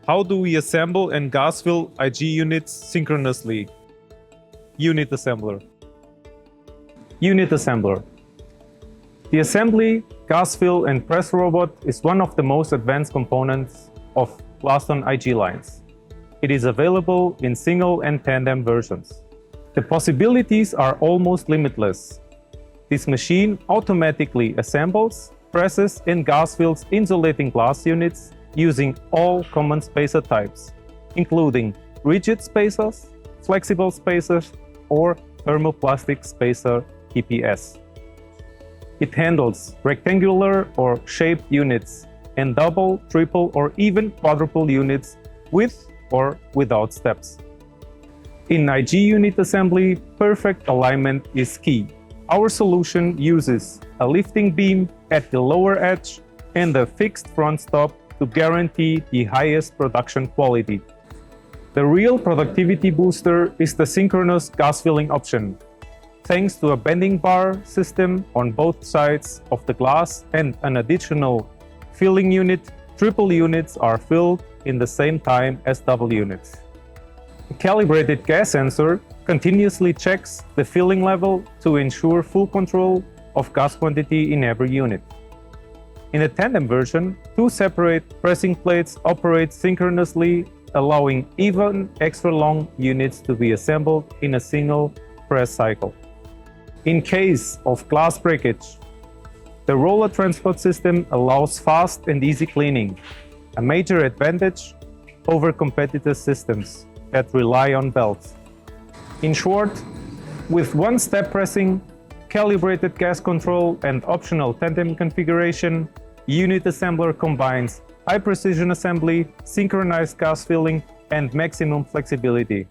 How do we assemble and gas fill IG units synchronously? Unit assembler. Unit assembler. The assembly, gas fill, and press robot is one of the most advanced components of Glaston IG lines. It is available in single and tandem versions. The possibilities are almost limitless. This machine automatically assembles, presses, and gas fills insulating glass units using all common spacer types, including rigid spacers, flexible spacers, or thermoplastic spacer TPS. It handles rectangular or shaped units and double, triple, or even quadruple units with or without steps. In IG unit assembly, perfect alignment is key. Our solution uses a lifting beam at the lower edge and a fixed front stop to guarantee the highest production quality. The real productivity booster is the synchronous gas filling option. Thanks to a bending bar system on both sides of the glass and an additional filling unit, triple units are filled in the same time as double units. A calibrated gas sensor continuously checks the filling level to ensure full control of gas quantity in every unit. In the tandem version, two separate pressing plates operate synchronously, allowing even extra long units to be assembled in a single press cycle. In case of glass breakage, the roller transport system allows fast and easy cleaning, a major advantage over competitor systems that rely on belts. In short, with one-step pressing, calibrated gas control, and optional tandem configuration, unit assembler combines high-precision assembly, synchronized gas filling, and maximum flexibility.